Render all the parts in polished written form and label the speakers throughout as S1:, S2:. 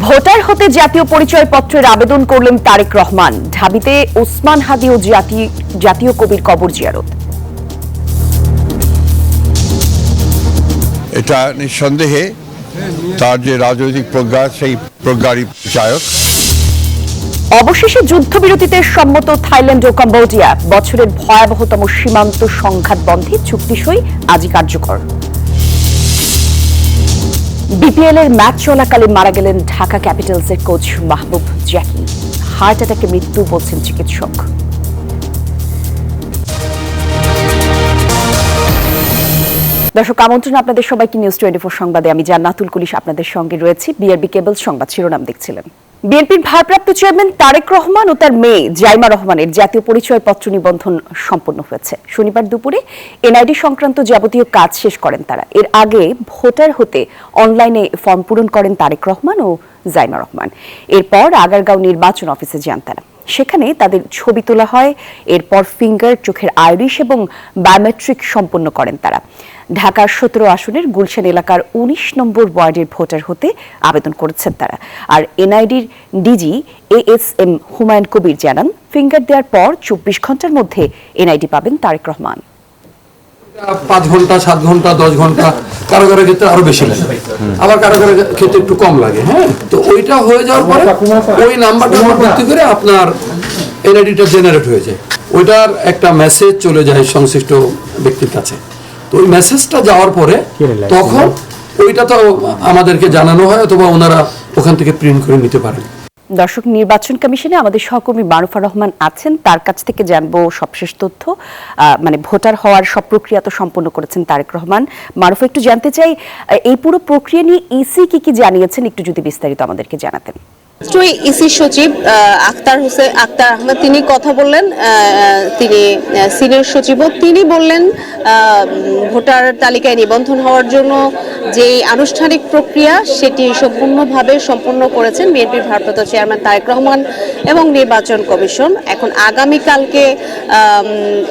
S1: Voter হতে জাতীয় পরিচয়পত্রের আবেদন করলেন তারেক রহমান। ঢাবিতে ওসমান হাদি ও জাতীয় কবির কবর জিয়ারত।
S2: এটা নিঃসন্দেহে তার যে রাজনৈতিক প্রজ্ঞা, সেই প্রজ্ঞারই পরিচায়ক।
S1: অবশেষে যুদ্ধবিরতিতে সম্মত থাইল্যান্ড ও কম্বোডিয়া। বছরের ভয়াবহতম সীমান্ত সংঘাত বন্ধে চুক্তি সই আজই কার্যকর। বিপিএল এর ম্যাচ চলাকালে মারা গেলেন ঢাকা ক্যাপিটালসের কোচ মাহবুব জ্যাকি। হার্ট অ্যাটাকে মৃত্যু বলছেন চিকিৎসক। দর্শক, আমন্ত্রণ আপনাদের সবাইকে নিউজ 24 সংবাদে। আমি জান্নাতুল কুলিশ আপনাদের সঙ্গে রয়েছি। বিআরবি কেবল সংবাদ শিরোনাম দেখছিলেন। বিএনপির ভারপ্রাপ্ত চেয়ারম্যান তারেক রহমান ও তার মেয়ে জাইমা রহমানের জাতীয় পরিচয়পত্র নিবন্ধন সম্পন্ন হয়েছে। শনিবার দুপুরে এনআইডি সংক্রান্ত যাবতীয় কাজ শেষ করেন তারা। এর আগে ভোটার হতে অনলাইনে ফর্ম পূরণ করেন তারেক রহমান ও জাইমা রহমান। এরপর আগারগাঁও নির্বাচন অফিসে যান তারা। সেখানে তাদের ছবি তোলা হয়। এরপর ফিঙ্গার, চোখের আইরিশ এবং বায়োমেট্রিক সম্পন্ন করেন তারা। ঢাকার 17 আসনের গুলশান এলাকার 19 নম্বর ওয়ার্ডের ভোটার হতে আবেদন করেছেন তারা। আর এনআইডির ডিজি ASM হুমায়ুন কবির জানান, ফিঙ্গার দেওয়ার পর 24 ঘন্টার মধ্যে এনআইডি পাবেন তারেক রহমান।
S3: 5 ঘন্টা, 7 ঘন্টা, 10 ঘন্টা, কারো কারো ক্ষেত্রে আরো বেশি লাগে, আবার কারো কারো ক্ষেত্রে একটু কম লাগে। হ্যাঁ, তো ওইটা হয়ে যাওয়ার পরে ওই নাম্বারটা ভিত্তি করে আপনার এনআইডিটা জেনারেট হয়ে যায়। ওইটার একটা মেসেজ চলে যায় সংশ্লিষ্ট ব্যক্তির কাছে। তো ওই মেসেজটা যাওয়ার পরে তখন ওইটা তো আমাদেরকে জানানো হয়, অথবা ওনারা ওখান থেকে প্রিন্ট করে নিতে পারেন।
S1: দর্শক, নির্বাচন কমিশনে আমাদের সহকর্মী মারুফা রহমান আছেন, তার কাছ থেকে জানবো সবশেষ তথ্য। ভোটার হওয়ার সব প্রক্রিয়া তো সম্পন্ন করেছেন তারেক রহমান। মারুফা, একটু জানতে চাই এই পুরো প্রক্রিয়া নিয়ে ইসি কি জানিয়েছেন, একটু যদি বিস্তারিত আমাদেরকে জানাতেন।
S4: ইসি সচিব আখতার আহমেদ তিনি কথা বললেন। তিনি সিনিয়র সচিবও তিনি বললেন ভোটার তালিকায় নিবন্ধন হওয়ার জন্য যে আনুষ্ঠানিক প্রক্রিয়া সেটি সম্পূর্ণভাবে সম্পন্ন করেছেন বিএনপির ভারপ্রাপ্ত চেয়ারম্যান তারেক রহমান এবং নির্বাচন কমিশন। এখন আগামীকালকে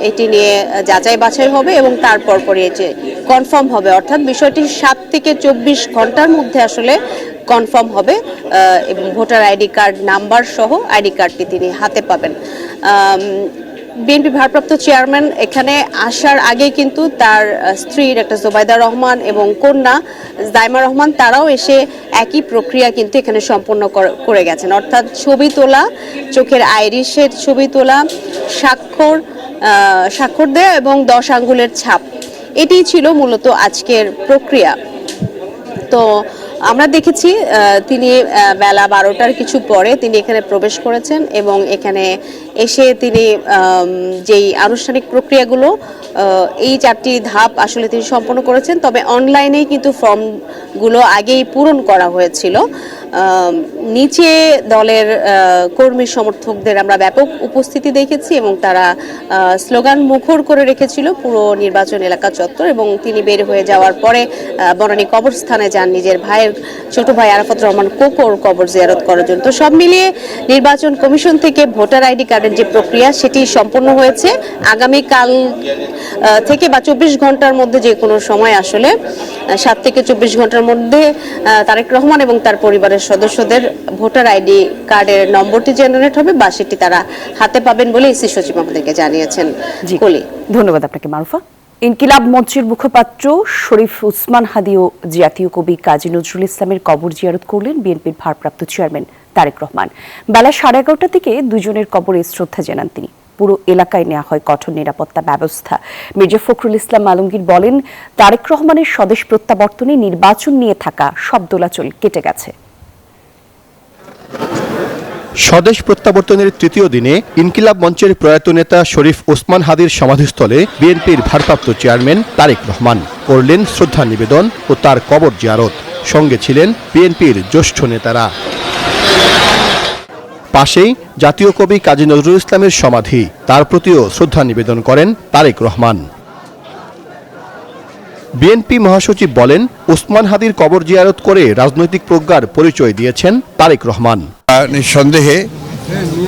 S4: এটি নিয়ে যাচাই বাছাই হবে এবং তারপর পরে এটি কনফার্ম হবে, অর্থাৎ বিষয়টি 7 থেকে 24 ঘন্টার মধ্যে আসলে কনফার্ম হবে এবং ভোটার আইডি কার্ড নাম্বার সহ আইডি কার্ডটি তিনি হাতে পাবেন। বিএনপি ভারপ্রাপ্ত চেয়ারম্যান এখানে আসার আগে কিন্তু তার স্ত্রী ডাক্তার জোবাইদা রহমান এবং কন্যা জাইমা রহমান তারাও এসে একই প্রক্রিয়া কিন্তু এখানে সম্পন্ন করে গেছেন, অর্থাৎ ছবি তোলা, চোখের আইরিশের ছবি তোলা, স্বাক্ষর দেয়া এবং 10 আঙ্গুলের ছাপ, এটি ছিল মূলত আজকের প্রক্রিয়া। তো আমরা দেখেছি তিনি বেলা 12টার কিছু পরে তিনি এখানে প্রবেশ করেছেন এবং এখানে এসে তিনি যেই আনুষ্ঠানিক প্রক্রিয়াগুলো এই 4টি ধাপ আসলে তিনি সম্পন্ন করেছেন। তবে অনলাইনেই কিন্তু ফর্মগুলো আগেই পূরণ করা হয়েছিল। নিচে দলের কর্মী সমর্থকদের আমরা ব্যাপক উপস্থিতি দেখেছি এবং তারা স্লোগান মুখর করে রেখেছিল পুরো নির্বাচন এলাকা চত্বর। এবং তিনি বের হয়ে যাওয়ার পরে বনানী কবরস্থানে যান নিজের ভাইয়ের ছোট ভাই আরাফাত রহমান কোকোর কবর জিয়ারত করার জন্য। তো সব মিলিয়ে নির্বাচন কমিশন থেকে ভোটার আইডি কার্ডের যে প্রক্রিয়া সেটি সম্পন্ন হয়েছে। আগামীকাল থেকে বা 24 ঘন্টার মধ্যে যে কোনো সময় আসলে 7 থেকে 24 ঘন্টার মধ্যে তারেক রহমান এবং তার পরিবারের সদস্যদের ভোটার আইডি কার্ডের নম্বরটি জেনারেট হবে বা সেটি তারা হাতে পাবেন বলে ইসি সচিব আমাদেরকে জানিয়েছেন।
S1: ধন্যবাদ আপনাকে মারুফা। ইনকিলাব মঞ্চের মুখপাত্র শরীফ ওসমান হাদি ও জাতীয় কবি কাজী নজরুল ইসলামের কবর জিয়ারত করলেন বিএনপির ভারপ্রাপ্ত চেয়ারম্যান তারেক রহমান। বেলা 11:30 থেকে দুজনের কবরে শ্রদ্ধা জানান তিনি। পুরো এলাকায় নেওয়া হয় কঠোর নিরাপত্তা ব্যবস্থা। মির্জা ফখরুল ইসলাম আলমগীর বলেন, তারেক রহমানের স্বদেশ প্রত্যাবর্তনে নির্বাচন নিয়ে থাকা সব দোলাচল কেটে গেছে।
S5: স্বদেশ প্রত্যাবর্তনের তৃতীয় দিনে ইনকিলাব মঞ্চের প্রয়াত নেতা শরীফ ওসমান হাদির সমাধিস্থলে বিএনপির ভারপ্রাপ্ত চেয়ারম্যান তারেক রহমান করলেন শ্রদ্ধা নিবেদন ও তার কবর জিয়ারত। সঙ্গে ছিলেন বিএনপির জ্যেষ্ঠ নেতারা। পাশেই জাতীয় কবি কাজী নজরুল ইসলামের সমাধি, তার প্রতিও শ্রদ্ধা নিবেদন করেন তারেক রহমান। বিএনপি মহাসচিব বলেন, ওসমান হাদির কবর জিয়ারত করে রাজনৈতিক প্রজ্ঞার পরিচয় দিয়েছেন তারেক রহমান।
S2: নিঃসন্দেহে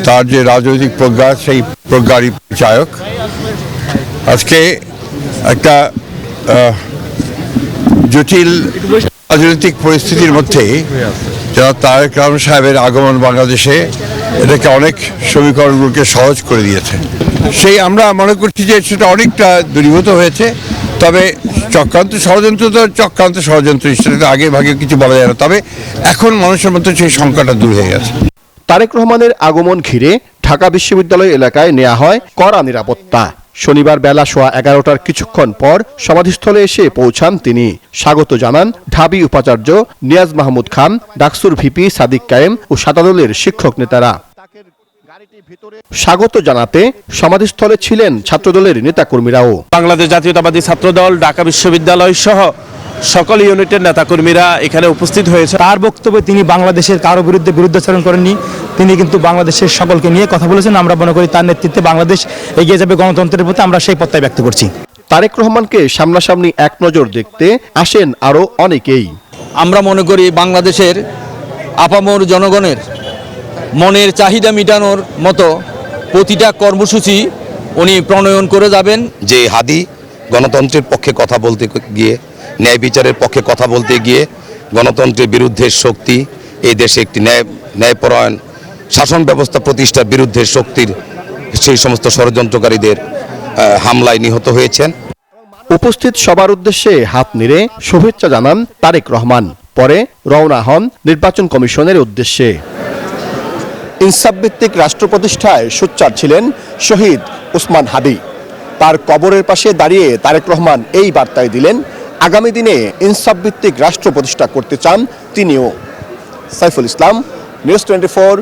S2: তার যে রাজনৈতিক প্রজ্ঞা, সেই প্রজ্ঞারই পরিচায়ক। আজকে একটা জটিল রাজনৈতিক পরিস্থিতির মধ্যে যারা তারেক রহমান সাহেবের আগমন বাংলাদেশে এটাকে অনেক সমীকরণগুলোকে সহজ করে দিয়েছে। সেই আমরা মনে করছি যে সেটা অনেকটা দূরীভূত হয়েছে, তবে চক্রান্ত ষড়যন্ত্র সেটা আগে ভাগে কিছু বলা যায় না, তবে এখন মানুষের মধ্যে সেই সংখ্যাটা দূর হয়ে গেছে।
S5: তারেক রহমানের আগমন ঘিরে ঢাকা বিশ্ববিদ্যালয় এলাকায় নেওয়া হয় কড়া নিরাপত্তা। শনিবার বেলা 11:15টার কিছুক্ষণ পর সমাধিস্থলে এসে পৌঁছান তিনি। স্বাগত জানান ঢাবি উপাচার্য নিয়াজ মাহমুদ খান, ডাকসুর ভিপি সাদিক কায়েম ও সাতাদলের শিক্ষক নেতারা। স্বাগত জানাতে সমাধিস্থলে ছিলেন ছাত্রদলের নেতাকর্মীরাও।
S6: বাংলাদেশ জাতীয়তাবাদী ছাত্রদল, ঢাকা বিশ্ববিদ্যালয় সহ সকল ইউনিটের নেতাকর্মীরা এখানে উপস্থিত হয়েছে।
S7: তার বক্তব্যে তিনি বাংলাদেশের কারো বিরুদ্ধাচরণ করেননি। তিনি কিন্তু বাংলাদেশের সকলকে নিয়ে কথা বলেছেন। আমরা মনে করি তার নেতৃত্বে বাংলাদেশ এগিয়ে যাবে গণতন্ত্রের প্রতি, আমরা সেই প্রত্যয় ব্যক্ত করছি।
S5: তারেক রহমানকে সামনাসামনি এক নজর দেখতে আসেন আরো অনেকেই।
S8: আমরা মনে করি বাংলাদেশের আপামর জনগণের মনের চাহিদা মেটানোর মতো প্রতিটা কর্মসূচি উনি প্রণয়ন করে যাবেন।
S9: যে হাদি গণতন্ত্রের পক্ষে কথা বলতে গিয়ে, ন্যায় বিচারের পক্ষে কথা বলতে গিয়ে গণতন্ত্রের বিরুদ্ধে শক্তি, এই দেশে একটি ন্যায়পরায়ণ শাসন ব্যবস্থা প্রতিষ্ঠার বিরুদ্ধে শক্তির সেই সমস্ত ষড়যন্ত্রকারীদের হামলায় নিহত হয়েছেন।
S5: উপস্থিত সবার উদ্দেশ্যে হাত নেড়ে শুভেচ্ছা জানান তারেক রহমান। পরে রওনা হন নির্বাচন কমিশনের উদ্দেশ্যে। ইনসাফ ভিত্তিক রাষ্ট্র প্রতিষ্ঠায় সোচ্চার ছিলেন শহীদ ওসমান হাদি। তার কবরের পাশে দাঁড়িয়ে তারেক রহমান এই বার্তায় দিলেন, আগামী দিনে ইনসাফ ভিত্তিক রাষ্ট্র প্রতিষ্ঠা করতে চান তিনিও। সাইফুল ইসলাম, নিউজ 24,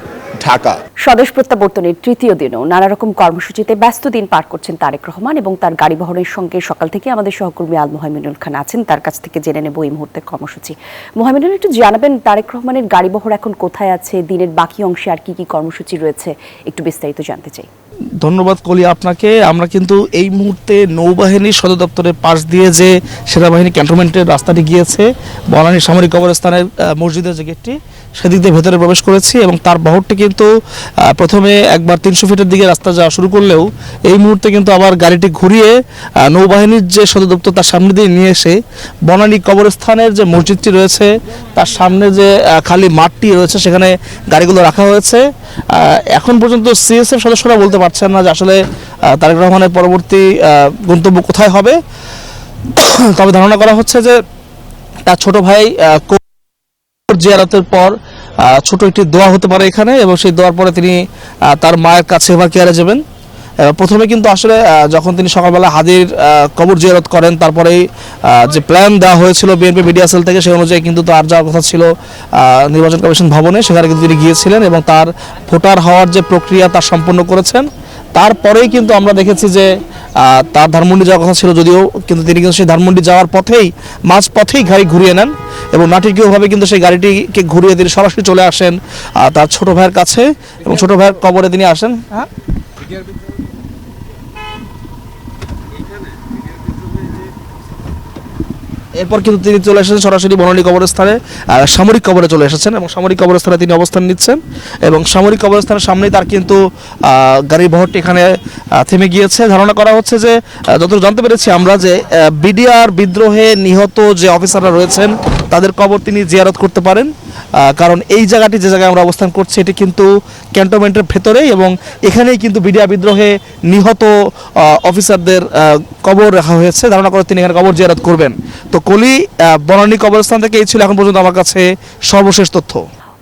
S5: ঢাকা।
S1: স্বদেশ প্রত্যাবর্তনের তৃতীয় দিনও নানা রকম কর্মসূচিতে ব্যস্ত দিন পার করছেন তারেক রহমান এবং তার গাড়ি বহরের সঙ্গে সকাল থেকে আমাদের সহকর্মী আল মোহাইমিনুল খান আছেন। তার কাছ থেকে জেনে নেব এই মুহূর্তের কর্মসূচি। মোহাইমিনুল, একটু জানাবেন তারেক রহমানের গাড়ি বহর এখন কোথায় আছে, দিনের বাকি অংশে আর কি কি কর্মসূচি রয়েছে, একটু বিস্তারিত জানতে চাই।
S7: ধন্যবাদ কলি আপনাকে। আমরা কিন্তু এই মুহূর্তে নৌবাহিনীর সদর দপ্তরের পাশ দিয়ে যে সেনাবাহিনী ক্যান্টনমেন্টের রাস্তাটি গিয়েছে, বনানী সামরিক কবরস্থানের মসজিদের যে গেটটি, সেদিক দিয়ে ভেতরে প্রবেশ করেছি এবং তার বহরটি কিন্তু প্রথমে একবার 300 ফিটের দিকে রাস্তা যাওয়া শুরু করলেও এই মুহূর্তে কিন্তু আবার গাড়িটি ঘুরিয়ে নৌবাহিনীর যে সদর দপ্তর তার সামনে দিয়ে নিয়ে এসে বনানী কবরস্থানের যে মসজিদটি রয়েছে তার সামনে যে খালি মাঠটি রয়েছে সেখানে গাড়িগুলো রাখা হয়েছে। এখন পর্যন্ত সিএসএফ সদস্যরা বলতে পারছেন না যে আসলে তারেক রহমানের পরবর্তী গন্তব্য কোথায় হবে, তবে ধারণা করা হচ্ছে যে তার ছোট ভাই জিয়ারতের পর ছোট একটি দোয়া হতে পারে এখানে, এবং সেই দোয়ার পরে তিনি তার মায়ের কাছে এবার কেয়ারে যাবেন। প্রথমে কিন্তু আসলে যখন তিনি সকালবেলা হাদির কবর জিয়ারত করেন, তারপরে যে প্ল্যান দেওয়া হয়েছিল বিএনপি মিডিয়া সেল থেকে সেই অনুযায়ী কিন্তু তার যাওয়ার কথা ছিল নির্বাচন কমিশন ভবনে, সেখানে কিন্তু তিনি গিয়েছিলেন এবং তার ভোটার হওয়ার যে প্রক্রিয়া তা সম্পন্ন করেছেন। তারপরেই কিন্তু আমরা দেখেছি যে তার ধানমন্ডি যাওয়ার কথা ছিল, যদিও কিন্তু তিনি কিন্তু সেই ধানমন্ডি যাওয়ার মাঝ পথেই গাড়ি ঘুরিয়ে নেন এবং নাটকীয়ভাবে কিন্তু সেই গাড়িটিকে ঘুরিয়ে তিনি সরাসরি চলে আসেন তার ছোট ভাইয়ের কাছে এবং ছোট ভাইয়ের কবরে তিনি আসেন। এরপর কিন্তু তিনি চলে এসেছেন সরাসরি বনানী কবরস্থানে, সামরিক কবরে চলে এসেছেন এবং সামরিক কবরস্থানে তিনি অবস্থান নিচ্ছেন এবং সামরিক কবরস্থানের সামনেই তার কিন্তু গাড়ির বহরটি এখানে থেমে গিয়েছে। ধারণা করা হচ্ছে যে যতটুকু জানতে পেরেছি আমরা যে বিডিআর বিদ্রোহে নিহত যে অফিসাররা রয়েছেন তাদের কবর তিনি জিয়ারত করতে পারেন, কারণ এই জায়গাটি যে জায়গায় আমরা অবস্থান করছি এটি কিন্তু ক্যান্টনমেন্টের ভেতরেই এবং এখানেই কিন্তু বিডিআর বিদ্রোহে নিহত অফিসারদের কবর রাখা হয়েছে। ধারণা করে তিনি এখানে কবর জিয়ারত করবেন। তো কলি বনানী কবরস্থান থেকে এই ছিল এখন পর্যন্ত আমার কাছে সর্বশেষ তথ্য।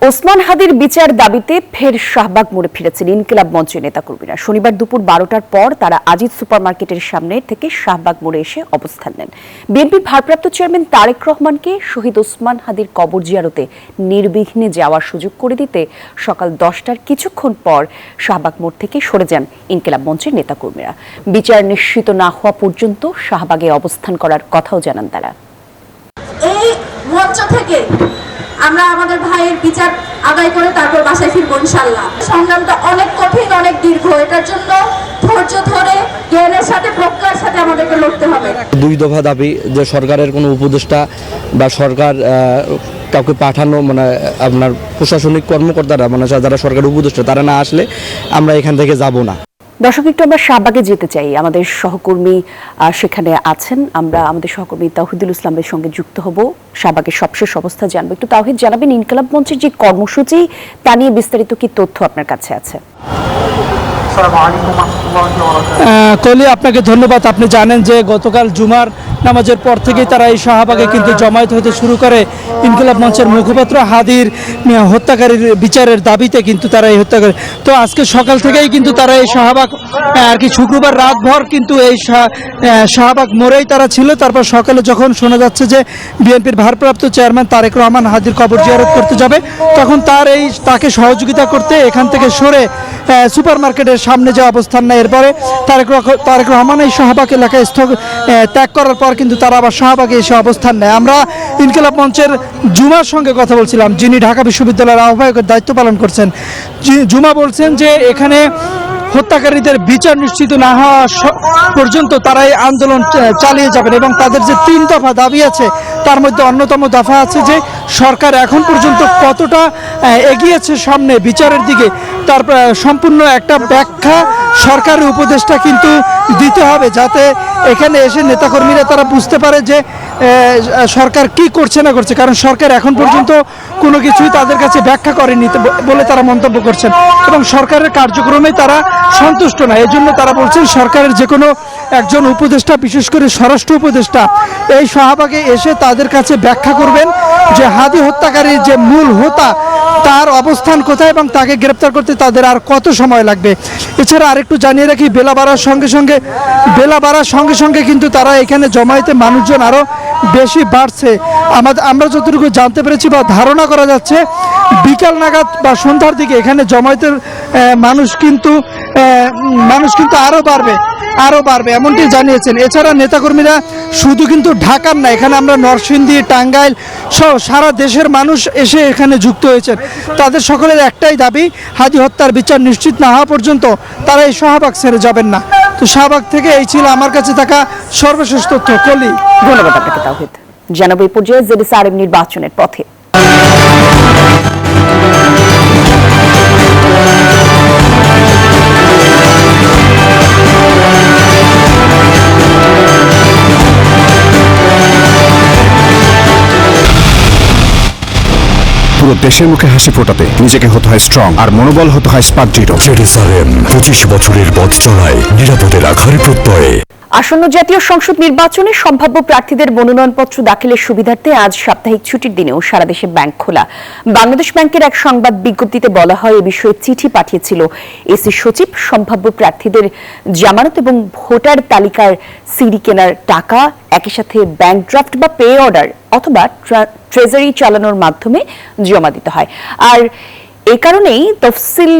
S1: ওসমান হাদির বিচার দাবিতে ফের শাহবাগ মোড়ে ফিরেছেন ইনকিলাব মঞ্চের নেতাকর্মীরা। শনিবার দুপুর 12টার পর তারা আজিজ সুপারমার্কেটের সামনে থেকে শাহবাগ মোড়ে এসে অবস্থান নেন। বিএনপির ভারপ্রাপ্ত চেয়ারম্যান তারেক রহমানকে শহীদ ওসমান হাদির কবর জিয়ারতে নির্বিঘ্নে যাওয়ার সুযোগ করে দিতে সকাল 10টার কিছুক্ষণ পর শাহবাগ মোড় থেকে সরে যান ইনকিলাব মঞ্চের নেতাকর্মীরা। বিচার নিশ্চিত না হওয়া পর্যন্ত শাহবাগে অবস্থান করার কথাও জানান তারা।
S10: এই মঞ্চ থেকে আমরা আমাদের ভাইয়ের বিচার আদায় করে তারপর বাসায় ফিরবো ইনশাআল্লাহ। সংগ্রামটা অনেক কঠিন, অনেক দীর্ঘ, এটার জন্য ধৈর্য ধরে জ্ঞানের সাথে প্রজ্ঞার সাথে আমাদেরকে লড়তে হবে।
S8: 2 দফা দাবি যে সরকারের কোনো উপদেষ্টা বা সরকার কাউকে পাঠানো, মানে আপনার প্রশাসনিক কর্মকর্তারা, মানে যারা সরকারের উপদেষ্টা তারা না আসলে আমরা এখান থেকে যাব না।
S1: দর্শক, একটু আমরা শাহবাগে যেতে চাই। আমাদের সহকর্মী সেখানে আছেন। আমরা আমাদের সহকর্মী তাওহিদুল ইসলামের সঙ্গে যুক্ত হব, শাহবাগের সবশেষ অবস্থা জানবো। একটু তাওহিদ, জানাবেন ইনকিলাব মঞ্চের যে কর্মসূচি, তা নিয়ে বিস্তারিত কি তথ্য আপনার কাছে আছে?
S7: কলি, আপনাকে ধন্যবাদ। আপনি জানেন যে গতকাল জুমার নামাজের পর থেকেই তারা এই শাহবাগে কিন্তু জমায়েত হতে শুরু করে। ইনকিলাব মঞ্চের মুখপাত্র হাদির হত্যাকারীর বিচারের দাবিতে কিন্তু তারা এই হত্যা করে। তো আজকে সকাল থেকেই কিন্তু তারা এই শাহবাগ আর কি শুক্রবার রাতভর কিন্তু এই শাহবাগ মোড়েই তারা ছিল। তারপর সকালে যখন শোনা যাচ্ছে যে বিএনপির ভারপ্রাপ্ত চেয়ারম্যান তারেক রহমান হাদির কবর জিয়ারত করতে যাবে, তখন তাকে সহযোগিতা করতে এখান থেকে সরে সুপার মার্কেটের সামনে যে অবস্থান নেয়। এরপরে তারেক রহমান এই শাহবাগ এলাকায় ত্যাগ করার পর কিন্তু তারা আবার শাহবাগে এসে অবস্থান নেয়। আমরা ইনকিলাব মঞ্চের জুমার সঙ্গে কথা বলছিলাম, যিনি ঢাকা বিশ্ববিদ্যালয়ের আহ্বায়কের দায়িত্ব পালন করছেন। জুমা বলছেন যে এখানে হত্যাকারীদের বিচার নিশ্চিত না হওয়া পর্যন্ত তারা এই আন্দোলন চালিয়ে যাবেন এবং তাদের যে 3 দফা দাবি আছে তার মধ্যে অন্যতম দফা আছে যে সরকার এখন পর্যন্ত কতটা এগিয়েছে সামনে বিচারের দিকে, তার সম্পূর্ণ একটা ব্যাখ্যা সরকারের উপদেষ্টা কিন্তু দিতে হবে, যাতে এখানে এসে নেতাকর্মীরা তারা বুঝতে পারে যে সরকার কি করছে না করছে। কারণ সরকার এখন পর্যন্ত কোনো কিছুই তাদের কাছে ব্যাখ্যা করেনি বলে তারা মন্তব্য করছেন এবং সরকারের কার্যক্রমে তারা সন্তুষ্ট না। এই জন্য তারা বলছেন সরকারের যে কোনো একজন উপদেষ্টা, বিশেষ করে স্বরাষ্ট্র উপদেষ্টা, এই শাহবাগে এসে তাদের কাছে ব্যাখ্যা করবেন যে হাদি হত্যাকারীর যে মূল হোতা তার অবস্থান কোথায় এবং তাকে গ্রেপ্তার করতে তাদের আর কত সময় লাগবে। এছাড়া আরেকটু জানিয়ে রাখি, বেলা বাড়ার সঙ্গে সঙ্গে কিন্তু তারা এখানে জমায়েতে মানুষজন আরও বেশি বাড়ছে। আমরা যতটুকু জানতে পেরেছি বা ধারণা করা যাচ্ছে, বিকাল নাগাদ বা সন্ধ্যার দিকে এখানে জমায়েতের মানুষ কিন্তু আরও বাড়বে এমনটি জানিয়েছেন। এছাড়া নেতাকর্মীরা শুধু কিন্তু ঢাকার না, এখানে আমরা নরসিংদী, টাঙ্গাইল সহ সারা দেশের মানুষ এসে এখানে যুক্ত হয়েছেন। তাদের সকলের একটাই দাবি, হাদি হত্যার বিচার নিশ্চিত না হওয়া পর্যন্ত তারা এই শাহবাগ ছেড়ে যাবেন না। তো শাহবাগ থেকে এই ছিল আমার কাছে থাকা সর্বশেষ তথ্য। কলি,
S1: ধন্যবাদ আপনাকে তাওহিদ। জানাবো এই পর্যায়ে জেডিসিআরএম নির্বাচনের পথে।
S11: পুরো দেশের মুখে হাসি ফোটাতে নিজেকে হতে হয় স্ট্রং, আর মনোবল হতে হয় স্পার্জিত। জেডিসিআরএম 25 বছরের পথ চলায় নিরাপদে রাখার প্রত্যয়ে।
S1: আসন্ন জাতীয় সংসদ নির্বাচনে সম্ভাব্য প্রার্থীদের মনোনয়নপত্র দাখিলের সুবিধার্থে আজ সাপ্তাহিক ছুটির দিনেও সারা দেশে ব্যাংক খোলা। বাংলাদেশ ব্যাংকের এক সংবাদ বিজ্ঞপ্তিতে বলা হয়, এ বিষয়ে চিঠি পাঠিয়েছিল এসি সচিব। সম্ভাব্য প্রার্থীদের জামানত এবং ভোটার তালিকার সিডি কেনার টাকা একই সাথে ব্যাংক ড্রাফট বা পে অর্ডার অথবা ট্রেজারি চালানোর মাধ্যমে জমা দিতে হয়। আর এ কারণেই তফসিল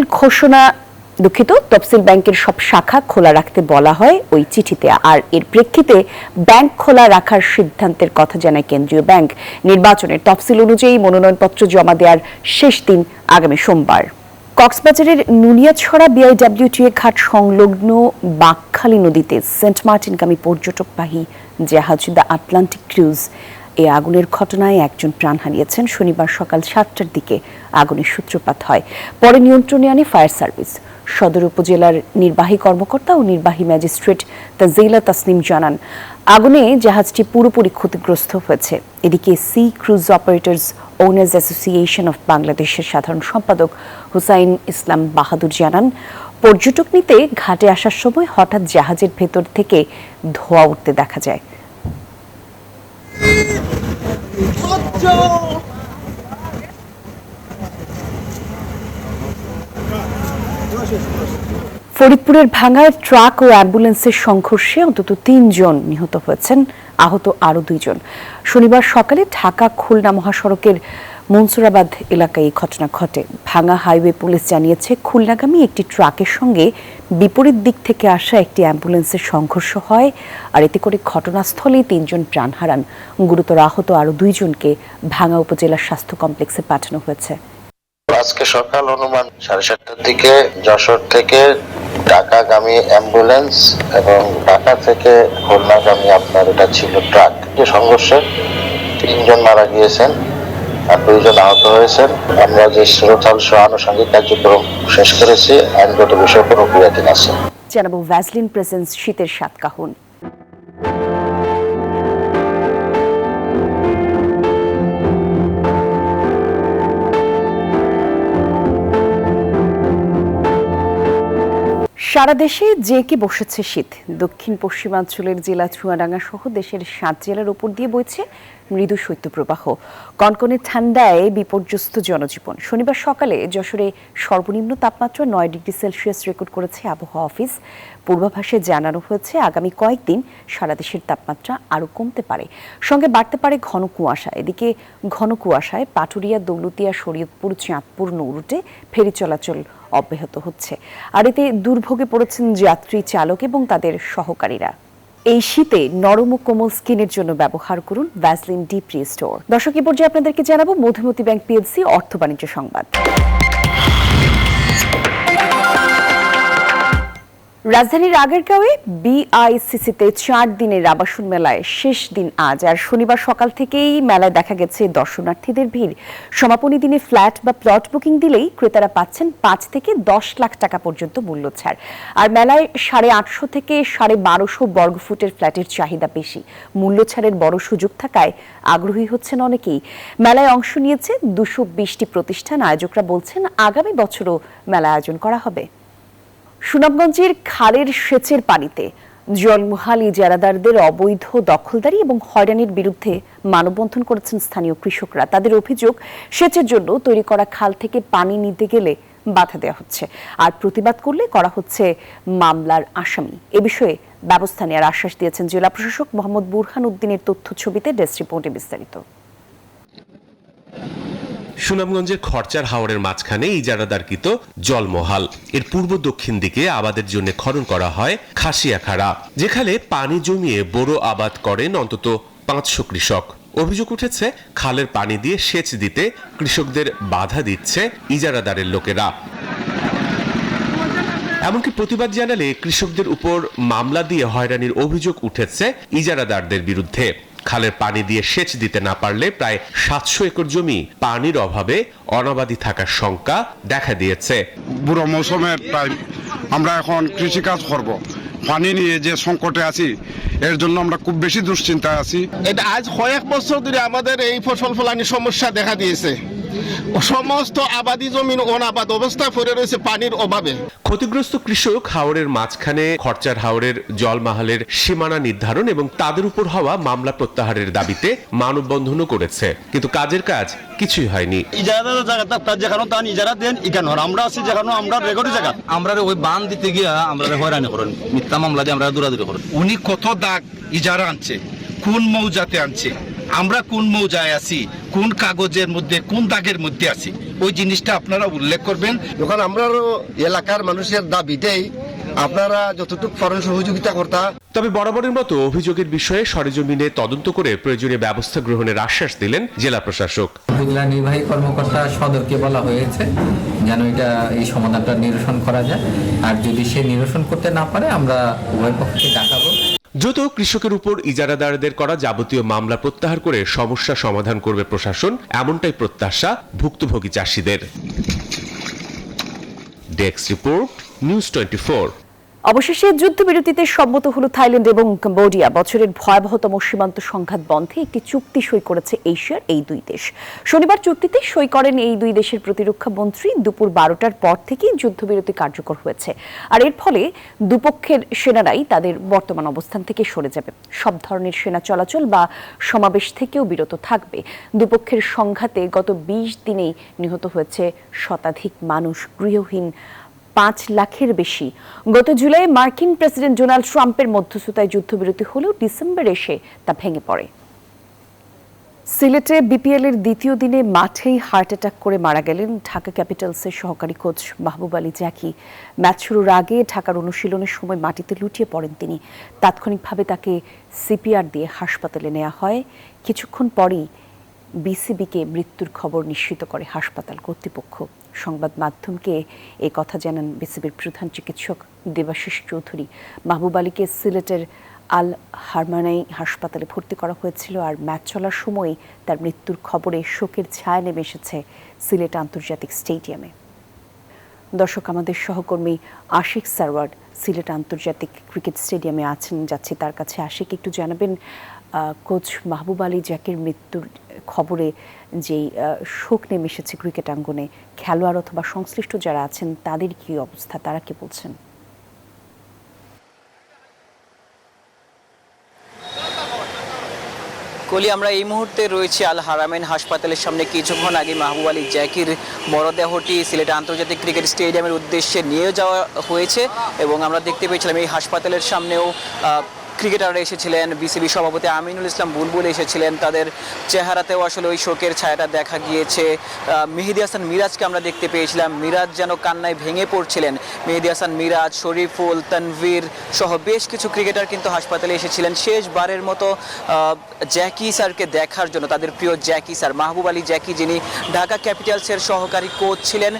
S1: ব্যাংকের সব শাখা খোলা রাখতে বলা হয় ওই চিঠিতে। আর এর প্রেক্ষিতে ব্যাংক খোলা রাখার সিদ্ধান্তের কথা জানায় কেন্দ্রীয় ব্যাংক। নির্বাচনের তফসিল অনুযায়ী মনোনয়নপত্র জমা দেওয়ার শেষ দিন আগামী সোমবার। কক্সবাজারের নুনিয়াছড়া বিআইডব্লিউটিএ ঘাট সংলগ্ন বাঁকখালী নদীতে সেন্ট মার্টিনগামী পর্যটকবাহী জাহাজ দ্য আটলান্টিক ক্রুজ এই আগুনের ঘটনায় একজন প্রাণ হারিয়েছেন। শনিবার সকাল 7টার দিকে আগুনের সূত্রপাত হয়, পরে নিয়ন্ত্রণে আনে ফায়ার সার্ভিস। সদর উপজেলার নির্বাহী কর্মকর্তা ও নির্বাহী ম্যাজিস্ট্রেট তাজিলা তাসনিম জানান, আগুনে জাহাজটি পুরোপুরি ক্ষতিগ্রস্ত হয়েছে। এদিকে sea cruise operators owners association of বাংলাদেশের সাধারণ সম্পাদক হুসাইন ইসলাম বাহাদুর জানান, পর্যটক নিতে ঘাটে আসার সময় হঠাৎ জাহাজের ভেতর থেকে ধোঁয়া উঠতে দেখা যায়। ফরিদপুরের ভাঙ্গায় ট্রাক ও অ্যাম্বুলেন্সের সংঘর্ষে অন্তত 3 জন নিহত হয়েছেন, আহত আরও 2 জন। শনিবার সকালে ঢাকা খুলনা মহাসড়কের মনসুরাবাদ এলাকায় এই ঘটনা ঘটে। ভাঙ্গা হাইওয়ে পুলিশ জানিয়েছে, খুলনাগামী একটি ট্রাকের সঙ্গে বিপরীত দিক থেকে আসা একটি অ্যাম্বুলেন্সের সংঘর্ষ হয়, আর এতে করে ঘটনাস্থলেই 3 জন প্রাণ হারান। গুরুতর আহত আরও 2 জনকে ভাঙ্গা উপজেলা স্বাস্থ্য কমপ্লেক্সে পাঠানো হয়েছে।
S12: আজকে সকাল অনুমান 7:30টার দিকে যশোর থেকে ঢাকাগামী অ্যাম্বুলেন্স এবং ঢাকা থেকে খুলনাগামী আপনার এটা ছিল ট্রাক, যে সংঘর্ষে 3 জন মারা গিয়েছেন আর 2 জন আহত হয়েছেন। আমরা যে শ্রোতাল সহ আনুষঙ্গিক কার্যক্রম শেষ করেছি, আইনগত বিষয় প্রক্রিয়াধীন আছে।
S1: জানাবো ভ্যাসলিন প্রেজেন্স শীতের সাত কাহন। সারা দেশে জেঁকে বসেছে শীত। দক্ষিণ পশ্চিমাঞ্চলের জেলা চুয়াডাঙ্গা সহ দেশের 7 জেলার উপর দিয়ে বইছে মৃদু শৈত্যপ্রবাহ। কনকনে ঠান্ডায় বিপর্যস্ত জনজীবন। শনিবার সকালে যশোরে সর্বনিম্ন তাপমাত্রা 9 ডিগ্রি সেলসিয়াস রেকর্ড করেছে আবহাওয়া অফিস। পূর্বাভাসে জানানো হয়েছে আগামী কয়েকদিন সারা দেশের তাপমাত্রা আরও কমতে পারে, সঙ্গে বাড়তে পারে ঘন কুয়াশা। এদিকে ঘন কুয়াশায় পাটুরিয়া, দৌলতিয়া, শরীয়তপুর, চাঁদপুর নৌ রুটে ফেরি চলাচল অব্যাহত হচ্ছে। আর এতে দুর্ভোগে পড়েছেন যাত্রী, চালক এবং তাদের সহকারীরা। এই শীতে নরম ও কোমল স্কিনের জন্য ব্যবহার করুন ভ্যাসলিন ডিপ রিস্টোর। দর্শক, এই পর্যায়ে আপনাদেরকে জানাবো মধুমতি ব্যাংক পিএলসি অর্থ বাণিজ্য সংবাদ। রাজধানীর আগেরগাঁওয়ে বিআইসিসিতে 4 দিনের আবাসন মেলায় শেষ দিন আজ। আর শনিবার সকাল থেকেই মেলায় দেখা গেছে দর্শনার্থীদের ভিড়। সমাপনী দিনে ফ্ল্যাট বা প্লট বুকিং দিলেই ক্রেতারা পাচ্ছেন 5 থেকে 10 লাখ টাকা পর্যন্ত মূল্য ছাড়। আর মেলায় 850 থেকে 1250 বর্গফুটের ফ্ল্যাটের চাহিদা বেশি। মূল্য ছাড়ের বড় সুযোগ থাকায় আগ্রহী হচ্ছেন অনেকেই। মেলায় অংশ নিয়েছে 220টি প্রতিষ্ঠান। আয়োজকরা বলছেন আগামী বছরও মেলা আয়োজন করা হবে। সুনামগঞ্জের খালের সেচের পানিতে জলমহাল ইজারাদারদের অবৈধ দখলদারি এবং হয়রানির বিরুদ্ধে মানববন্ধন করেছেন স্থানীয় কৃষকরা। তাদের অভিযোগ, সেচের জন্য তৈরি করা খাল থেকে পানি নিতে গেলে বাধা দেওয়া হচ্ছে, আর প্রতিবাদ করলে করা হচ্ছে মামলার আসামি। এ বিষয়ে ব্যবস্থা নেওয়ার আশ্বাস দিয়েছেন জেলা প্রশাসক মোহাম্মদ বুরহান উদ্দিনের তথ্য ছবিতে ডেস্ক রিপোর্টে বিস্তারিত।
S13: সুনামগঞ্জের খরচার হাওরের মাঝখানে ইজারাদারকৃত জলমহাল, এর পূর্ব দক্ষিণ দিকে আবাদের জন্য খনন করা হয় খাসিয়াখাড়া, যেখানে পানি জমিয়ে বোরো আবাদ করেন অন্তত 500 কৃষক। অভিযোগ উঠেছে খালের পানি দিয়ে সেচ দিতে কৃষকদের বাধা দিচ্ছে ইজারাদারের লোকেরা। এমনকি প্রতিবাদ জানালে কৃষকদের উপর মামলা দিয়ে হয়রানির অভিযোগ উঠেছে ইজারাদারদের বিরুদ্ধে। খালের পানি দিয়ে সেচ দিতে না পারলে প্রায় 700 একর জমি পানির অভাবে অনাবাদি থাকার শঙ্কা দেখা দিয়েছে।
S14: বুড়ো মৌসুমের টাইম, আমরা এখন কৃষিকাজ করব, পানি নিয়ে যে সংকটে আছি এর জন্য আমরা খুব বেশি দুশ্চিন্তায় আছি।
S15: এটা আজ কয়েক বছর ধরে আমাদের এই ফসল ফলানির সমস্যা দেখা দিয়েছে। সমস্ত আবাদি জমিন অনাবাদ অবস্থায় পড়ে রয়েছে পানির অভাবে।
S13: ক্ষতিগ্রস্ত কৃষক হাওরের মাঝখানে খরচার হাওরের জলমাহালের সীমানা নির্ধারণ এবং তাদের উপর হওয়া মামলা প্রত্যাহারের দাবিতে মানববন্ধনও করেছে, কিন্তু কাজের কাজ কিছুই হয়নি।
S8: ইজারাদার জায়গাটা তার যেখানে তার ইজারা দেন ইখানে আমরা আছি যেখানে আমরা রেকর্ডের জায়গা আমরা ওই বান দিতে গিয়া আমরা হয়রানি করেন, মিথ্যা মামলা দিয়ে আমরা দৌড়াদৌড়ি করেন।
S16: উনি কত দাগ ইজারা আনছে, কোন মৌজাতে আনছে, আমরা কোন মৌজায় আছি, কোন কাগজের মধ্যে, কোন দাগের মধ্যে আছি, ওই জিনিসটা আপনারা উল্লেখ করবেন।
S17: যখন আমরা এলাকার মানুষের দাবিতেই আপনারা যতটুকু পারেন সহযোগিতা করতা।
S13: তবে বরাবরের মতো অভিযোগের বিষয়ে সরেজমিনে তদন্ত করে প্রয়োজনীয় ব্যবস্থা গ্রহণের আশ্বাস দিলেন জেলা প্রশাসক।
S18: উপজেলা নির্বাহী কর্মকর্তা সদরকে বলা হয়েছে যেন এই সমাধানটা নিরসন করা যায়, আর যদি সে নিরসন করতে না পারে আমরা উভয় পক্ষকে ডাকাবো।
S13: দ্রুত কৃষকের উপর ইজারাদারদের করা যাবতীয় মামলা প্রত্যাহার করে সমস্যা সমাধান করবে প্রশাসন, এমনটাই প্রত্যাশা ভুক্তভোগী চাষিদের। Desk report, news 24।
S1: অবশেষে যুদ্ধবিরতিতে সম্মত হল থাইল্যান্ড এবং কম্বোডিয়া। বছরের ভয়াবহতম সীমান্ত সংঘাত বন্ধে একটি চুক্তি সই করেছে এশিয়ার এই দুই দেশ। শনিবার চুক্তিতে সই করেন এই দুই দেশের প্রতিরক্ষা মন্ত্রী। দুপুর 12টার পর থেকেই যুদ্ধবিরতি কার্যকর হয়েছে, আর এর ফলে দুপক্ষের সেনারাই তাদের বর্তমান অবস্থান থেকে সরে যাবে। সব ধরনের সেনা চলাচল বা সমাবেশ থেকেও বিরত থাকবে। দুপক্ষের সংঘাতে গত 20 দিনেই নিহত হয়েছে শতাধিক মানুষ, গৃহহীন 5 লাখের বেশি। গত জুলাই মার্কিন প্রেসিডেন্ট ডোনাল্ড ট্রাম্পের মধ্যস্থতায় যুদ্ধবিরতি হলেও ডিসেম্বর এসে তা ভেঙে পড়ে। সিলেটে বিপিএল এর দ্বিতীয় দিনে মাঠেই হার্ট অ্যাটাক করে মারা গেলেন ঢাকা ক্যাপিটালসের সহকারী কোচ মাহবুব আলী জ্যাকি। ম্যাচ শুরুর আগে ঢাকার অনুশীলনের সময় মাটিতে লুটিয়ে পড়েন তিনি। তাৎক্ষণিকভাবে তাকে সিপিআর দিয়ে হাসপাতালে নেওয়া হয়। কিছুক্ষণ পরেই বিসিবিকে মৃত্যুর খবর নিশ্চিত করে হাসপাতাল কর্তৃপক্ষ। সংবাদ মাধ্যমকে এই কথা জানান বিসিবির প্রধান চিকিৎসক দেবাশিস চৌধুরী। মাহবুব আলীকে সিলেটের আল হারমানাই হাসপাতালে ভর্তি করা হয়েছিল, আর ম্যাচ চলার সময় তার মৃত্যুর খবরে শোকের ছায়া নেমে এসেছে সিলেট আন্তর্জাতিক স্টেডিয়ামে। দর্শক, আমাদের সহকর্মী আশিক সারওয়ার সিলেট আন্তর্জাতিক ক্রিকেট স্টেডিয়ামে আছেন, যাচ্ছি তার কাছে। আশিক, একটু জানাবেন কোচ মাহবুব আলী জ্যাকির মৃত্যুর খবরে যেই শোক নেমে এসেছে ক্রিকেট আঙ্গনে, খেলোয়াড় অথবা সংশ্লিষ্ট যারা আছেন তাদের কি অবস্থা, তারা কি বলছেন?
S19: কলি, আমরা এই মুহূর্তে রয়েছি আল হারামাইন হাসপাতালের সামনে। কিছুক্ষণ আগে মাহবুব আলী জ্যাকির মরদেহটি সিলেট আন্তর্জাতিক ক্রিকেট স্টেডিয়ামের উদ্দেশ্যে নিয়ে যাওয়া হয়েছে এবং আমরা দেখতে পেয়েছিলাম এই হাসপাতালের সামনেও ক্রিকেটাররা এসেছিলেন, বিসিবি সভাপতি আমিনুল ইসলাম বুলবুল এসেছিলেন, তাদের চেহারাতেও আসলে ওই শোকের ছায়াটা দেখা গিয়েছে। মেহেদী হাসান মিরাজকে আমরা দেখতে পেয়েছিলাম, মিরাজ যেন কান্নায় ভেঙে পড়ছিলেন। মেহেদী হাসান মিরাজ, শরীফুল, তানভীর সহ বেশ কিছু ক্রিকেটার কিন্তু হাসপাতালে এসেছিলেন শেষবারের মতো জ্যাকি স্যারকে দেখার জন্য। তাদের প্রিয় জ্যাকি স্যার, মাহবুব আলী জ্যাকি, যিনি ঢাকা ক্যাপিটালসের সহকারী কোচ ছিলেন।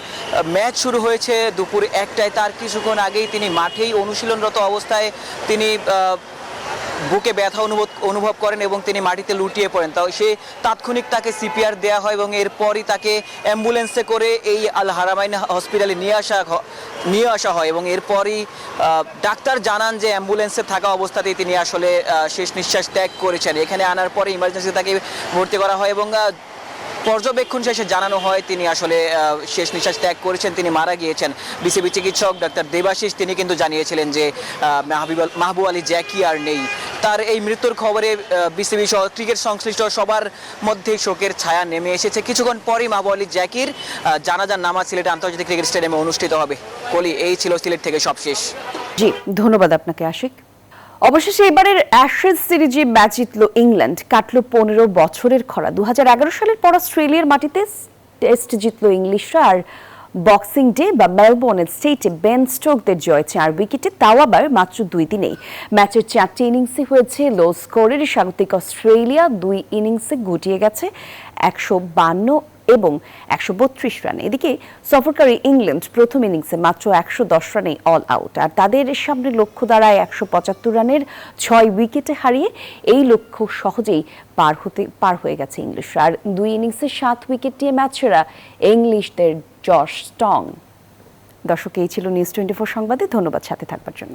S19: ম্যাচ শুরু হয়েছে দুপুর 1টায়, তার কিছুক্ষণ আগেই তিনি মাঠেই অনুশীলনরত অবস্থায় তিনি বুকে ব্যথা অনুভব করেন এবং তিনি মাটিতে লুটিয়ে পড়েন। তাও সে তাৎক্ষণিক তাকে সিপিআর দেওয়া হয় এবং এরপরই তাকে অ্যাম্বুলেন্সে করে এই আল হারামাইন হসপিটালে নিয়ে আসা হয় এবং এরপরই ডাক্তার জানান যে অ্যাম্বুলেন্সে থাকা অবস্থাতেই তিনি আসলে শেষ নিঃশ্বাস ত্যাগ করেছেন। এখানে আনার পরে ইমার্জেন্সি তাকে ভর্তি করা হয় এবং পর্যবেক্ষণ শেষে জানানো হয় তিনি আসলে শেষ নিঃশ্বাস ত্যাগ করেছেন, তিনি মারা গিয়েছেন। বিসিবি চিকিৎসক ডাক্তার দেবাশিস তিনি কিন্তু জানিয়েছিলেন যে মাহবুব আলী জ্যাকি আর নেই। তার এই মৃত্যুর খবরে বিসিবি সহ ক্রিকেট সংশ্লিষ্ট সবার মধ্যে শোকের ছায়া নেমে এসেছে। কিছুক্ষণ পরই মাহবুব আলী জ্যাকির জানাজার নামাজ সিলেট আন্তর্জাতিক ক্রিকেট স্টেডিয়ামে অনুষ্ঠিত হবে। কলি, এই ছিল সিলেট থেকে সবশেষ।
S1: জি, ধন্যবাদ আপনাকে আশিক। অবশেষে এবারের অ্যাশেজ সিরিজে ম্যাচ জিতল ইংল্যান্ড, কাটলো 15 বছরের খরা। 2011 সালের পর অস্ট্রেলিয়ার মাটিতে টেস্ট জিতল ইংলিশরা, আর বক্সিং ডে বা মেলবোর্ন স্টেটে বেন স্টোকদের জয় 4 উইকেটে, তাও আবার মাত্র 2 দিনেই। ম্যাচের 4টি ইনিংসে হয়েছে লো স্কোরের। স্বাগতিক অস্ট্রেলিয়া 2 ইনিংসে গুটিয়ে গেছে 152 এবং 132 রানে। এদিকে সফরকারী ইংল্যান্ড প্রথম ইনিংসে মাত্র 110 রানে অল আউট, আর তাদের সামনে লক্ষ্য দাঁড়ায় 175 রানের 6 উইকেটে হারিয়ে। এই লক্ষ্য সহজেই পার হয়ে গেছে ইংলিশরা, আর 2 ইনিংসে 7 উইকেট নিয়ে ম্যাচ সেরা ইংলিশদের জশ স্টং। দর্শক, এই ছিল নিউজ 24 সংবাদে। ধন্যবাদ সাথে থাকবার জন্য।